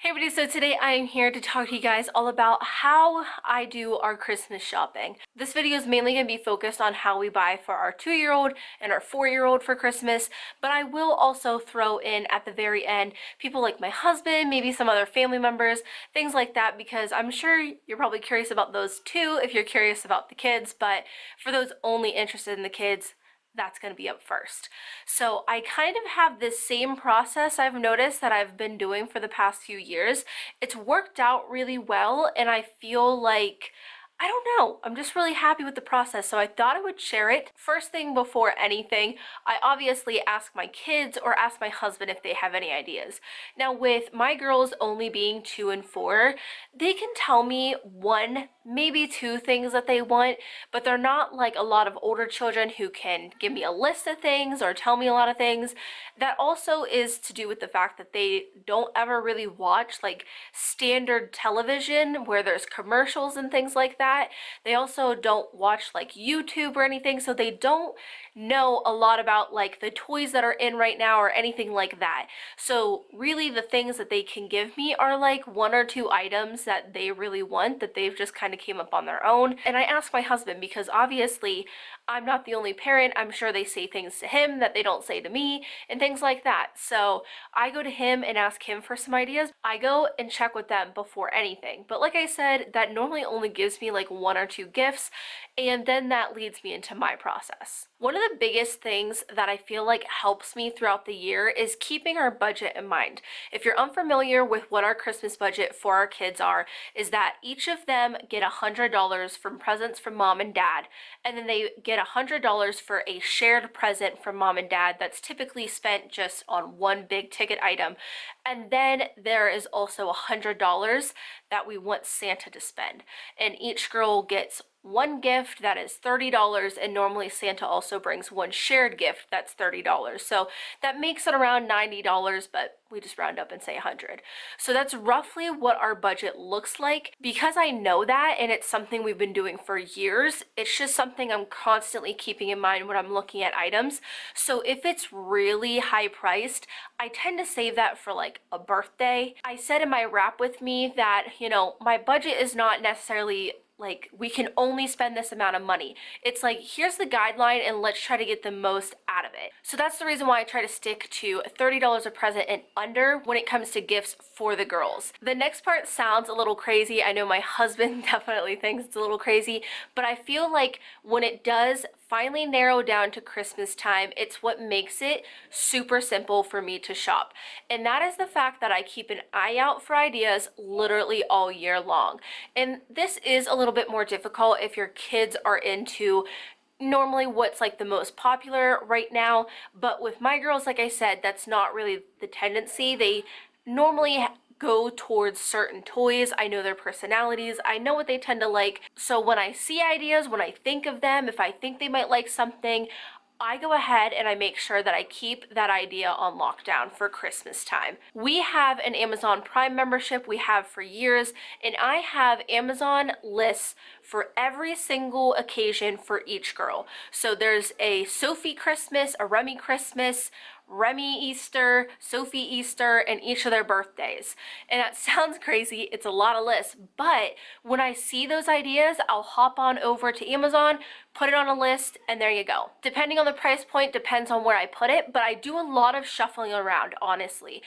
Hey everybody, so today I am here to talk to you guys all about how I do our Christmas shopping. This video is mainly going to be focused on how we buy for our 2-year-old and our 4-year-old for Christmas, but I will also throw in at the very end people like my husband, maybe some other family members, things like that, because I'm sure you're probably curious about those too if you're curious about the kids, but for those only interested in the kids, that's going to be up first. So I kind of have this same process I've noticed that I've been doing for the past few years. It's worked out really well, and I feel like I don't know. I'm just really happy with the process, so I thought I would share it. First thing before anything, I obviously ask my kids or ask my husband if they have any ideas. Now, with my girls only being 2 and 4, they can tell me one, maybe two things that they want, but they're not like a lot of older children who can give me a list of things or tell me a lot of things. That also is to do with the fact that they don't ever really watch like standard television where there's commercials and things like that. They also don't watch like YouTube or anything, so they don't know a lot about like the toys that are in right now or anything like that. So really the things that they can give me are like one or two items that they really want that they've just kind of came up on their own. And I ask my husband because obviously I'm not the only parent. I'm sure they say things to him that they don't say to me and things like that. So I go to him and ask him for some ideas. I go and check with them before anything. But like I said, that normally only gives me like one or two gifts, and then that leads me into my process. One of the biggest things that I feel like helps me throughout the year is keeping our budget in mind. If you're unfamiliar with what our Christmas budget for our kids are, is that each of them get $100 from presents from mom and dad, and then they get $100 for a shared present from mom and dad that's typically spent just on one big ticket item. And then there is also $100 that we want Santa to spend. And each girl gets one gift that is $30, and normally Santa also brings one shared gift that's $30. So that makes it around $90, but we just round up and say 100. So that's roughly what our budget looks like. Because I know that and it's something we've been doing for years, it's just something I'm constantly keeping in mind when I'm looking at items. So if it's really high priced, I tend to save that for like a birthday. I said in my wrap with me that, my budget is not necessarily like we can only spend this amount of money. It's like, here's the guideline and let's try to get the most out of it. So that's the reason why I try to stick to $30 a present and under when it comes to gifts for the girls. The next part sounds a little crazy. I know my husband definitely thinks it's a little crazy, but I feel like when it does finally narrow down to Christmas time, it's what makes it super simple for me to shop. And that is the fact that I keep an eye out for ideas literally all year long. And this is a little bit more difficult if your kids are into normally what's like the most popular right now, but with my girls, like I said, that's not really the tendency. They normally go towards certain toys. I know their personalities. I know what they tend to like. So when I see ideas, when I think of them, if I think they might like something, I go ahead and I make sure that I keep that idea on lockdown for Christmas time. We have an Amazon Prime membership we have for years, and I have Amazon lists for every single occasion for each girl. So there's a Sophie Christmas, a Remy Christmas, Remy Easter, Sophie Easter, and each of their birthdays. And that sounds crazy, it's a lot of lists, but when I see those ideas, I'll hop on over to Amazon, put it on a list, and there you go. Depending on the price point, depends on where I put it, but I do a lot of shuffling around, honestly.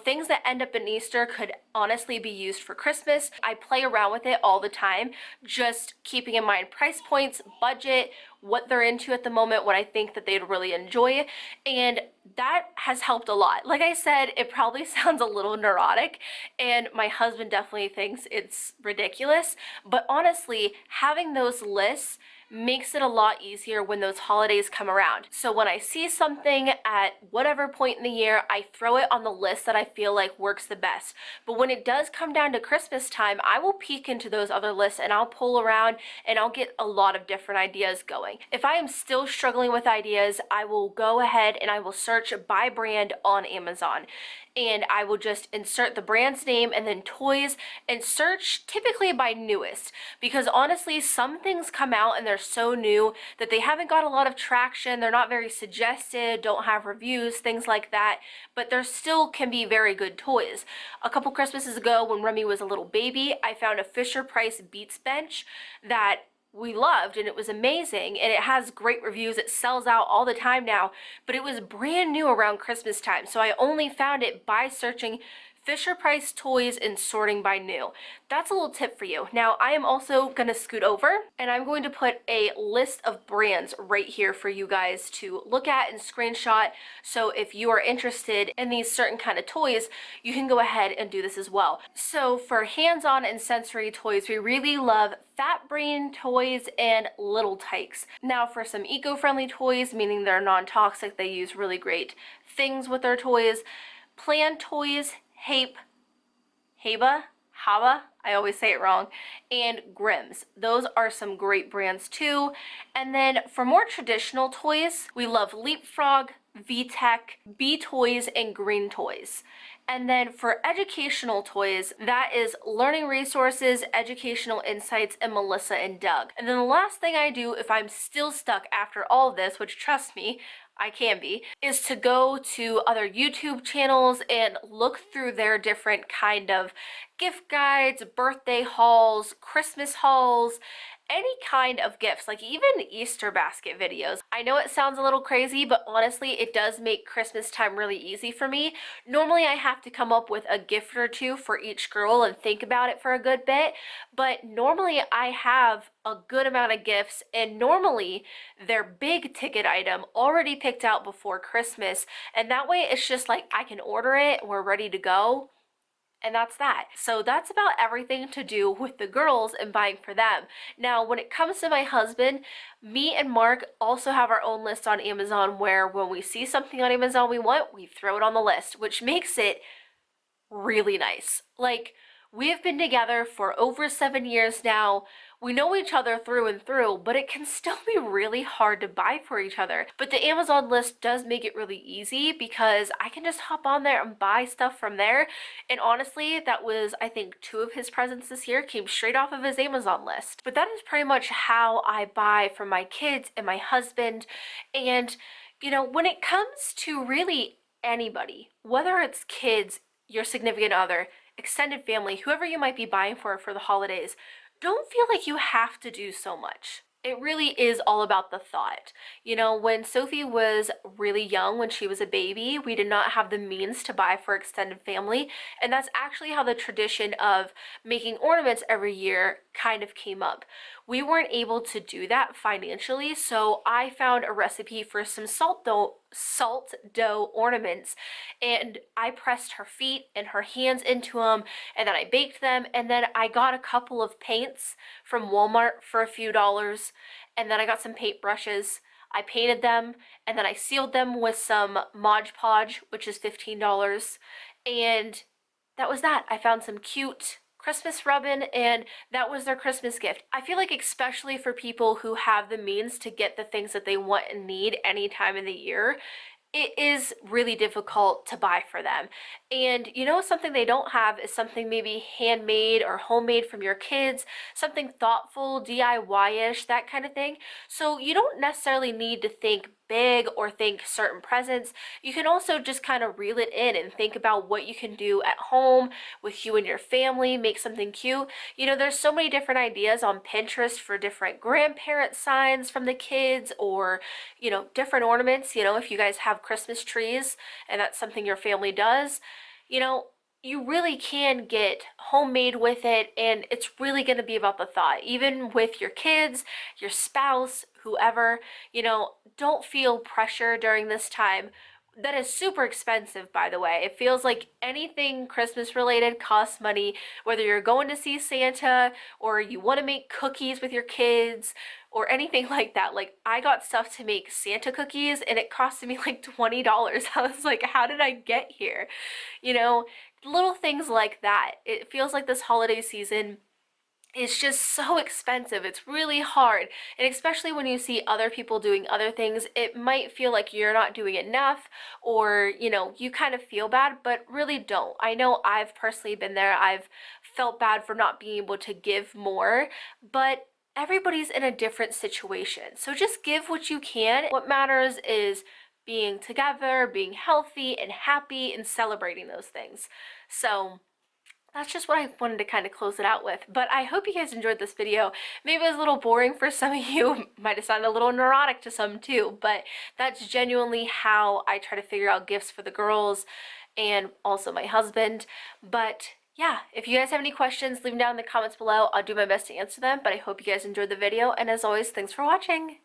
Things that end up in Easter could honestly be used for Christmas. I play around with it all the time, just keeping in mind price points, budget, what they're into at the moment, what I think that they'd really enjoy, and that has helped a lot. Like I said, it probably sounds a little neurotic, and my husband definitely thinks it's ridiculous, but honestly, having those lists makes it a lot easier when those holidays come around. So when I see something at whatever point in the year, I throw it on the list that I feel like works the best. But when it does come down to Christmas time, I will peek into those other lists and I'll pull around and I'll get a lot of different ideas going. If I am still struggling with ideas, I will go ahead and I will search by brand on Amazon. And I will just insert the brand's name and then toys and search typically by newest, because honestly some things come out and they're they're so new that they haven't got a lot of traction. They're not very suggested, don't have reviews, things like that, but there still can be very good toys. A couple Christmases ago when Remy was a little baby, I found a Fisher-Price Beats bench that we loved, and it was amazing, and it has great reviews. It sells out all the time now, but it was brand new around Christmas time, so I only found it by searching Fisher-Price toys and sorting by new. That's a little tip for you. Now, I am also going to scoot over, and I'm going to put a list of brands right here for you guys to look at and screenshot. So if you are interested in these certain kind of toys, you can go ahead and do this as well. So for hands-on and sensory toys, we really love Fat Brain toys and Little Tykes. Now for some eco-friendly toys, meaning they're non-toxic, they use really great things with their toys. Plan Toys, Haba, I always say it wrong, and Grimm's. Those are some great brands too. And then for more traditional toys, we love Leapfrog, VTech, B Toys, and Green Toys. And then for educational toys, that is Learning Resources, Educational Insights, and Melissa and Doug. And then the last thing I do if I'm still stuck after all of this, which trust me, I can be, is to go to other YouTube channels and look through their different kind of gift guides, birthday hauls, Christmas hauls, any kind of gifts, like even Easter basket videos. I know it sounds a little crazy, but honestly, it does make Christmas time really easy for me. Normally, I have to come up with a gift or two for each girl and think about it for a good bit, but normally I have a good amount of gifts, and normally they're big ticket item already picked out before Christmas, and that way it's just like I can order it, we're ready to go. And that's that. So that's about everything to do with the girls and buying for them. Now, when it comes to my husband, me and Mark also have our own list on Amazon where when we see something on Amazon we want, we throw it on the list, which makes it really nice. Like, we have been together for over 7 years now. We know each other through and through, but it can still be really hard to buy for each other. But the Amazon list does make it really easy because I can just hop on there and buy stuff from there. And honestly, that was, I think, 2 of his presents this year came straight off of his Amazon list. But that is pretty much how I buy for my kids and my husband. And, you know, when it comes to really anybody, whether it's kids, your significant other, extended family, whoever you might be buying for the holidays, don't feel like you have to do so much. It really is all about the thought. You know, when Sophie was really young, when she was a baby, we did not have the means to buy for extended family, and that's actually how the tradition of making ornaments every year kind of came up. We weren't able to do that financially, so I found a recipe for some salt dough ornaments, and I pressed her feet and her hands into them, and then I baked them, and then I got a couple of paints from Walmart for a few dollars, and then I got some paint brushes. I painted them, and then I sealed them with some Mod Podge, which is $15, and that was that. I found some cute Christmas rubbin, and that was their Christmas gift. I feel like especially for people who have the means to get the things that they want and need any time of the year, it is really difficult to buy for them. And you know, something they don't have is something maybe handmade or homemade from your kids, something thoughtful, DIY-ish, that kind of thing. So you don't necessarily need to think big or think certain presents. You can also just kind of reel it in and think about what you can do at home with you and your family, make something cute. You know, there's so many different ideas on Pinterest for different grandparent signs from the kids, or, you know, different ornaments. You know, if you guys have Christmas trees and that's something your family does, you know, you really can get homemade with it, and it's really going to be about the thought. Even with your kids, your spouse, whoever, you know, don't feel pressure during this time. That is super expensive, by the way. It feels like anything Christmas related costs money, whether you're going to see Santa or you want to make cookies with your kids or anything like that. Like, I got stuff to make Santa cookies and it costed me like $20. I was like, how did I get here? You know, little things like that. It feels like this holiday season is just so expensive. It's really hard. And especially when you see other people doing other things, it might feel like you're not doing enough, or, you know, you kind of feel bad, but really don't. I know I've personally been there. I've felt bad for not being able to give more, but everybody's in a different situation. So just give what you can. What matters is being together, being healthy and happy, and celebrating those things. So that's just what I wanted to kind of close it out with. But I hope you guys enjoyed this video. Maybe it was a little boring for some of you. Might have sounded a little neurotic to some too, but that's genuinely how I try to figure out gifts for the girls and also my husband. But yeah, if you guys have any questions, leave them down in the comments below. I'll do my best to answer them, but I hope you guys enjoyed the video. And as always, thanks for watching.